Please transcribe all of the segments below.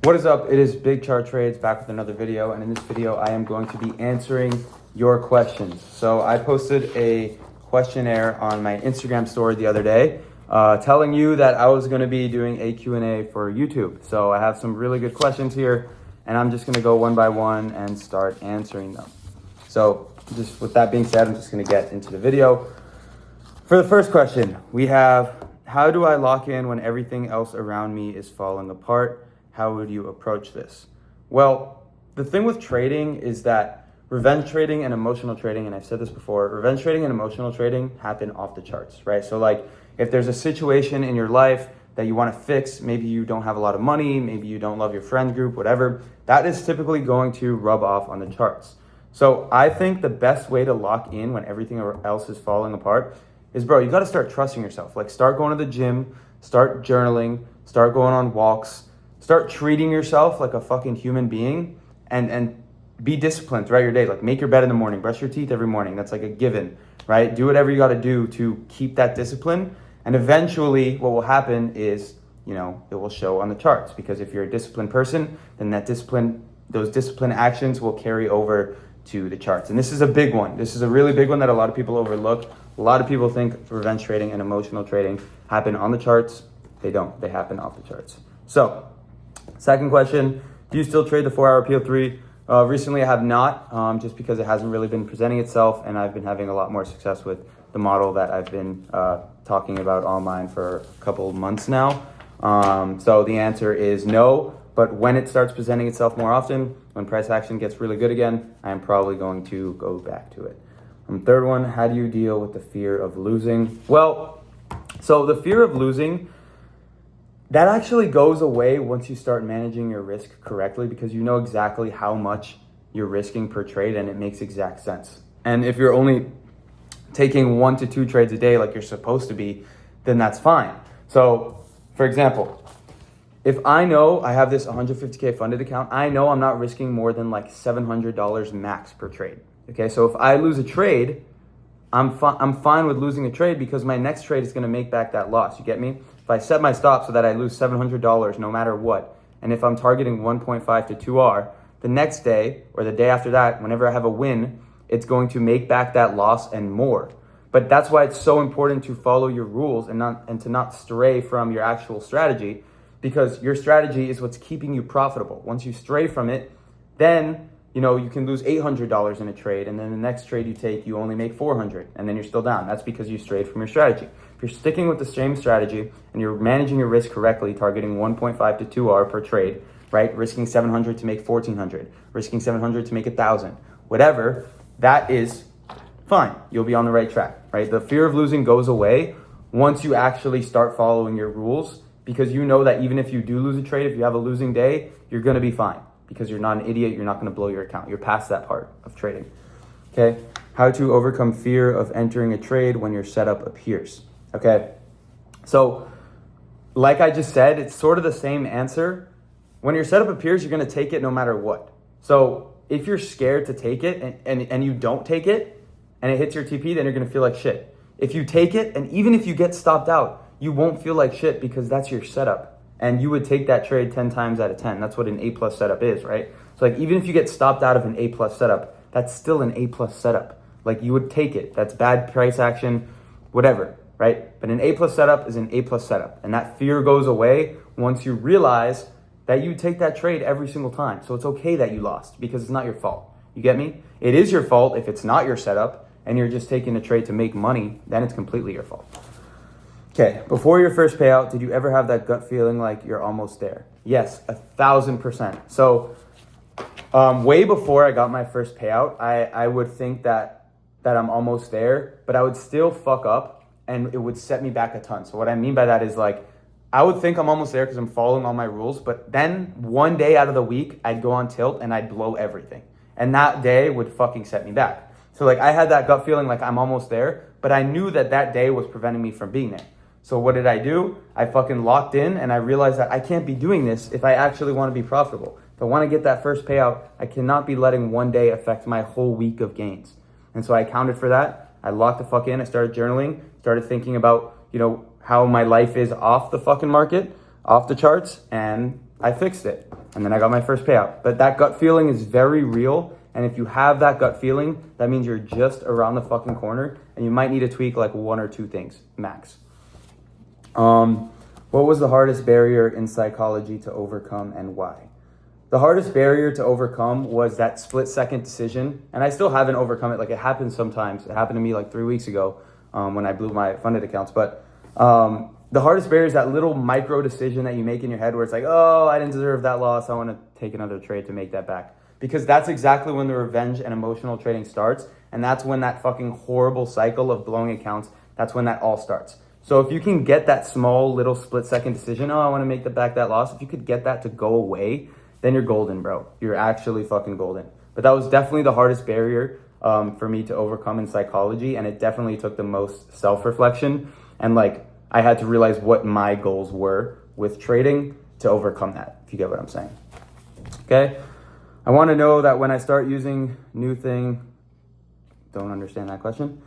What is up? It is Big Char Trades back with another video, and in this video I am going to be answering your questions. So I posted a questionnaire on my Instagram story the other day telling you that I was going to be doing a Q&A for YouTube. So I have some really good questions here, and I'm just going to go one by one and start answering them. So just with that being said, I'm just going to get into the video. For the first question, we have, how do I lock in when everything else around me is falling apart? How would you approach this? Well, the thing with trading is that revenge trading and emotional trading, and I've said this before, revenge trading and emotional trading happen off the charts, right? So like if there's a situation in your life that you want to fix, maybe you don't have a lot of money, maybe you don't love your friend group, whatever, that is typically going to rub off on the charts. So I think the best way to lock in when everything else is falling apart is, bro, you got to start trusting yourself. Like start going to the gym, start journaling, start going on walks, start treating yourself like a fucking human being and be disciplined throughout your day. Like make your bed in the morning, brush your teeth every morning. That's like a given, right? Do whatever you got to do to keep that discipline. And eventually what will happen is, it will show on the charts, because if you're a disciplined person, then those discipline actions will carry over to the charts. And this is a big one. This is a really big one that a lot of people overlook. A lot of people think revenge trading and emotional trading happen on the charts. They don't. They happen off the charts. So, second question, do you still trade the 4-hour PO3? Recently I have not, just because it hasn't really been presenting itself, and I've been having a lot more success with the model that I've been talking about online for a couple of months now. So the answer is no, but when it starts presenting itself more often, when price action gets really good again, I am probably going to go back to it. Third one, how do you deal with the fear of losing? Well, so the fear of losing, that actually goes away once you start managing your risk correctly, because you know exactly how much you're risking per trade and it makes exact sense. And if you're only taking 1 to 2 trades a day like you're supposed to be, then that's fine. So for example, if I know I have this 150K funded account, I know I'm not risking more than like $700 max per trade. Okay, so if I lose a trade, I'm fine with losing a trade, because my next trade is going to make back that loss. You get me? If I set my stop so that I lose $700 no matter what, and if I'm targeting 1.5 to 2R, the next day or the day after that, whenever I have a win, it's going to make back that loss and more. But that's why it's so important to follow your rules and to not stray from your actual strategy, because your strategy is what's keeping you profitable. Once you stray from it, then you can lose $800 in a trade, and then the next trade you take, you only make $400, and then you're still down. That's because you strayed from your strategy. If you're sticking with the same strategy and you're managing your risk correctly, targeting 1.5 to 2R per trade, right? Risking 700 to make 1,400, risking 700 to make 1,000, whatever, that is fine. You'll be on the right track, right? The fear of losing goes away once you actually start following your rules, because you know that even if you do lose a trade, if you have a losing day, you're going to be fine, because you're not an idiot. You're not going to blow your account. You're past that part of trading. Okay. How to overcome fear of entering a trade when your setup appears. Okay. So like I just said, it's sort of the same answer. When your setup appears, you're going to take it no matter what. So if you're scared to take it and you don't take it and it hits your TP, then you're going to feel like shit. If you take it, and even if you get stopped out, you won't feel like shit, because that's your setup. And you would take that trade 10 times out of 10. That's what an A+ setup is, right? So like even if you get stopped out of an A+ setup, that's still an A+ setup. Like you would take it. That's bad price action, whatever, right? But an A+ setup is an A+ setup. And that fear goes away once you realize that you take that trade every single time. So it's okay that you lost, because it's not your fault. You get me? It is your fault if it's not your setup and you're just taking a trade to make money, then it's completely your fault. Okay, before your first payout, did you ever have that gut feeling like you're almost there? Yes, 1,000%. So way before I got my first payout, I would think that I'm almost there, but I would still fuck up and it would set me back a ton. So what I mean by that is, like, I would think I'm almost there because I'm following all my rules, but then one day out of the week, I'd go on tilt and I'd blow everything. And that day would fucking set me back. So like I had that gut feeling like I'm almost there, but I knew that day was preventing me from being there. So what did I do? I fucking locked in, and I realized that I can't be doing this if I actually want to be profitable. If I want to get that first payout, I cannot be letting one day affect my whole week of gains. And so I accounted for that. I locked the fuck in. I started journaling, started thinking about, how my life is off the fucking market, off the charts, and I fixed it. And then I got my first payout. But that gut feeling is very real. And if you have that gut feeling, that means you're just around the fucking corner and you might need to tweak like 1 or 2 things, max. What was the hardest barrier in psychology to overcome and why? The hardest barrier to overcome was that split-second decision. And I still haven't overcome it. Like, it happens sometimes. It happened to me like 3 weeks ago when I blew my funded accounts. But the hardest barrier is that little micro decision that you make in your head where it's like, oh, I didn't deserve that loss. I want to take another trade to make that back. Because that's exactly when the revenge and emotional trading starts. And that's when that fucking horrible cycle of blowing accounts, that's when that all starts. So if you can get that small little split-second decision, oh, I want to make back that loss. If you could get that to go away, then you're golden, bro. You're actually fucking golden. But that was definitely the hardest barrier for me to overcome in psychology. And it definitely took the most self-reflection. And like, I had to realize what my goals were with trading to overcome that, if you get what I'm saying. Okay. I want to know that when I start using new thing, don't understand that question.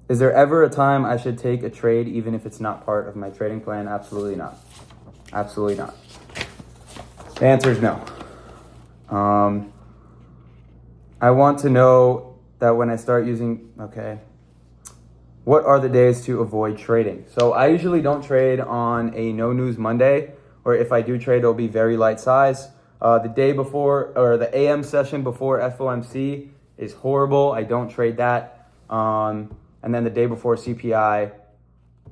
Is there ever a time I should take a trade even if it's not part of my trading plan? Absolutely not. Absolutely not. The answer is no. I want to know that when I start using, okay, what are the days to avoid trading? So I usually don't trade on a no news Monday, or if I do trade, it'll be very light size. The day before, or the AM session before FOMC is horrible. I don't trade that. And then the day before CPI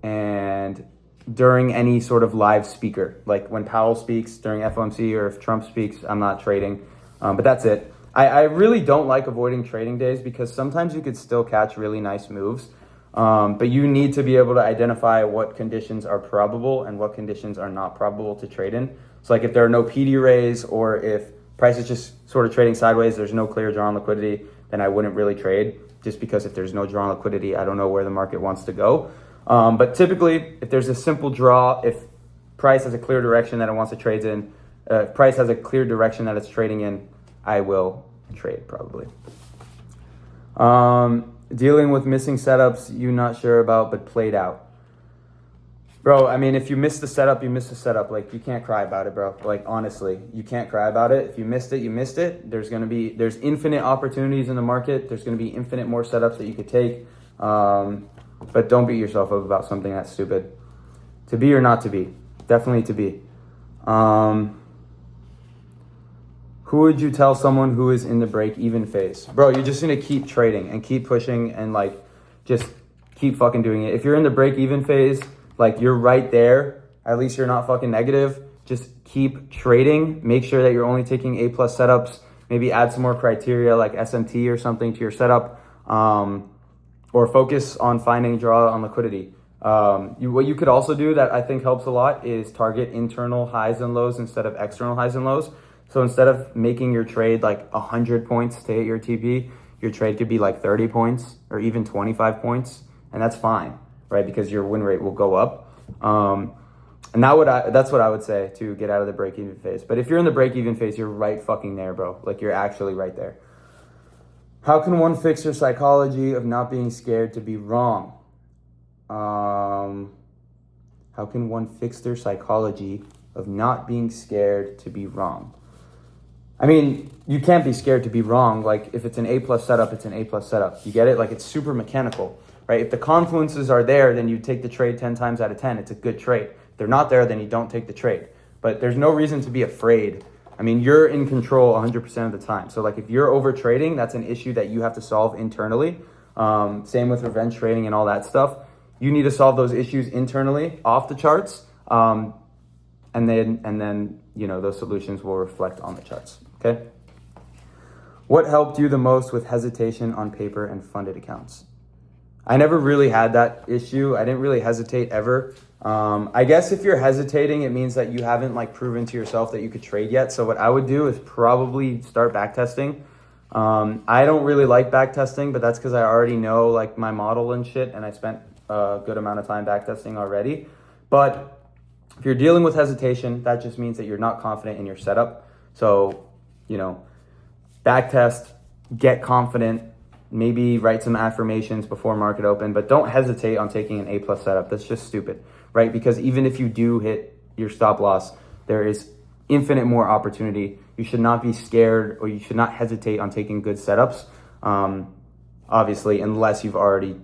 and during any sort of live speaker, like when Powell speaks during FOMC or if Trump speaks, I'm not trading. But that's it. I really don't like avoiding trading days because sometimes you could still catch really nice moves. But you need to be able to identify what conditions are probable and what conditions are not probable to trade in. So like if there are no PD rays or if price is just sort of trading sideways, there's no clear draw on liquidity, then I wouldn't really trade. Just because if there's no draw on liquidity, I don't know where the market wants to go. But typically, if there's a simple draw, if price has a clear direction that it wants to trade in, if price has a clear direction that it's trading in, I will trade probably. Dealing with missing setups you're not sure about but played out. Bro, I mean, if you miss the setup, you miss the setup. Like, you can't cry about it, bro. Like, honestly, you can't cry about it. If you missed it, you missed it. There's infinite opportunities in the market. There's going to be infinite more setups that you could take. But don't beat yourself up about something that's stupid. To be or not to be? Definitely to be. Who would you tell someone who is in the break-even phase? Bro, you're just going to keep trading and keep pushing and, like, just keep fucking doing it. If you're in the break-even phase, like, you're right there. At least you're not fucking negative. Just keep trading. Make sure that you're only taking A+ setups. Maybe add some more criteria like SMT or something to your setup. Or focus on finding draw on liquidity. What you could also do that I think helps a lot is target internal highs and lows instead of external highs and lows. So instead of making your trade like 100 points to hit your TP, your trade could be like 30 points or even 25 points. And that's fine, right? Because your win rate will go up. And that's what I would say to get out of the break-even phase. But if you're in the break-even phase, you're right fucking there, bro. Like, you're actually right there. How can one fix their psychology of not being scared to be wrong? How can one fix their psychology of not being scared to be wrong? I mean, you can't be scared to be wrong. Like, if it's an A+ setup, it's an A+ setup. You get it? Like, it's super mechanical, right? If the confluences are there, then you take the trade 10 times out of 10. It's a good trade. If they're not there, then you don't take the trade. But there's no reason to be afraid. I mean, you're in control 100% of the time. So, like, if you're over trading, that's an issue that you have to solve internally. Same with revenge trading and all that stuff. You need to solve those issues internally off the charts. And then, you know, those solutions will reflect on the charts. Okay. What helped you the most with hesitation on paper and funded accounts? I never really had that issue. I didn't really hesitate ever. I guess if you're hesitating, it means that you haven't like proven to yourself that you could trade yet. So what I would do is probably start backtesting. I don't really like backtesting, but that's because I already know like my model and shit, and I spent a good amount of time backtesting already. But if you're dealing with hesitation, that just means that you're not confident in your setup. So, you know, backtest, get confident, maybe write some affirmations before market open, but don't hesitate on taking an A+ setup. That's just stupid, right? Because even if you do hit, your stop loss, there is infinite more opportunity. You should not be scared, or you should not hesitate on taking good setups. Obviously, unless you've already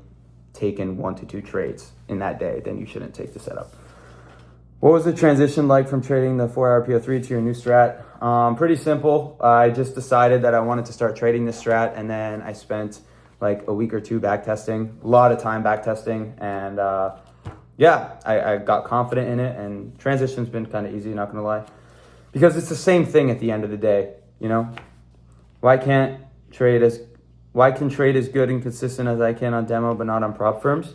taken 1 to 2 trades in that day, then you shouldn't take the setup. What was the transition like from trading the 4-hour PO3 to your new strat? Pretty simple. I just decided that I wanted to start trading this strat, and then I spent like a week or 2 back testing, a lot of time back testing, and I got confident in it, and transition's been kind of easy, not gonna lie, because it's the same thing at the end of the day, you know? Why can trade as good and consistent as I can on demo, but not on prop firms?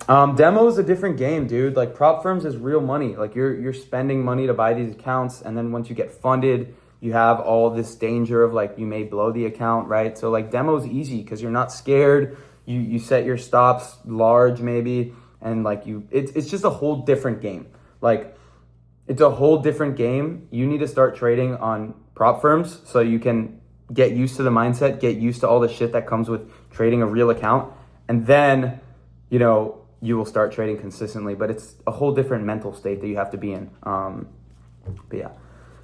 Demo is a different game, dude. Like, prop firms is real money. Like, you're spending money to buy these accounts, and then once you get funded, you have all this danger of like, you may blow the account, right? So like, demo is easy because you're not scared. You set your stops large maybe, and like it's just a whole different game. Like, it's a whole different game. You need to start trading on prop firms so you can get used to the mindset, get used to all the shit that comes with trading a real account, and then, you know, you will start trading consistently. But it's a whole different mental state that you have to be in. But yeah,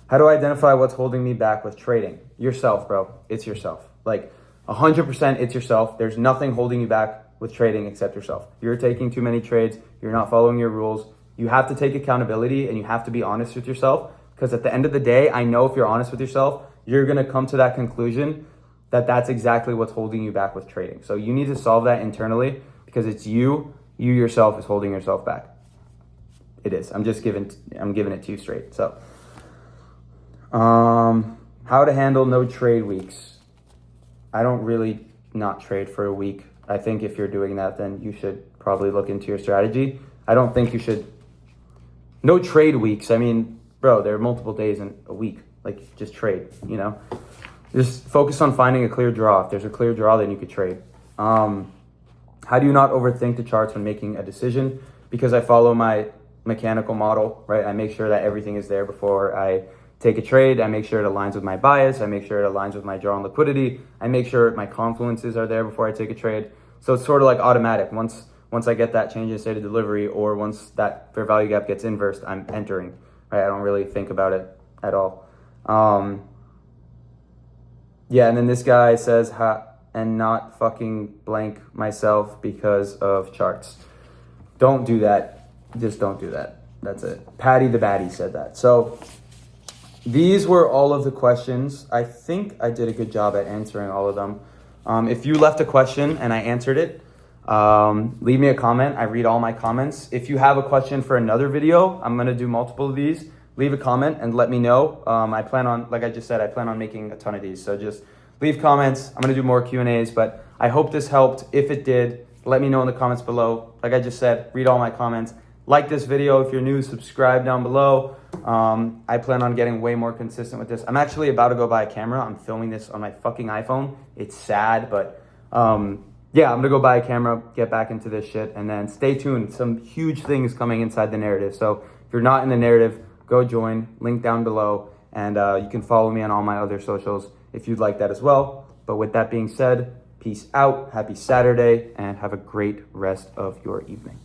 how do I identify what's holding me back with trading? Yourself, bro. It's yourself. Like, 100% it's yourself. There's nothing holding you back with trading except yourself. You're taking too many trades. You're not following your rules. You have to take accountability, and you have to be honest with yourself, because at the end of the day, I know if you're honest with yourself, you're going to come to that conclusion that that's exactly what's holding you back with trading. So you need to solve that internally, because it's you yourself is holding yourself back. It is. I'm giving it to you straight. So, how to handle no trade weeks. I don't really not trade for a week. I think if you're doing that, then you should probably look into your strategy. I don't think you should. No trade weeks. I mean, bro, there are multiple days in a week. Like, just trade, you know? Just focus on finding a clear draw. If there's a clear draw, then you could trade. How do you not overthink the charts when making a decision? Because I follow my mechanical model, right? I make sure that everything is there before I take a trade. I make sure it aligns with my bias. I make sure it aligns with my draw and liquidity. I make sure my confluences are there before I take a trade. So it's sort of like automatic. Once I get that change in state of delivery, or once that fair value gap gets inversed, I'm entering, right? I don't really think about it at all. Yeah, and then this guy says, and not fucking blank myself because of charts. Don't do that. Just don't do that. That's it. Patty the Batty said that. So these were all of the questions. I think I did a good job at answering all of them. If you left a question and I answered it, leave me a comment. I read all my comments. If you have a question for another video, I'm going to do multiple of these. Leave a comment and let me know. I plan on, like I just said, I plan on making a ton of these. So just leave comments. I'm going to do more Q&As, but I hope this helped. If it did, let me know in the comments below. Like I just said, read all my comments. Like this video. If you're new, subscribe down below. I plan on getting way more consistent with this. I'm actually about to go buy a camera. I'm filming this on my fucking iPhone. It's sad, but yeah, I'm going to go buy a camera, get back into this shit, and then stay tuned. Some huge things coming inside the narrative. So if you're not in the narrative, go join, link down below, and you can follow me on all my other socials if you'd like that as well. But with that being said, peace out, happy Saturday, and have a great rest of your evening.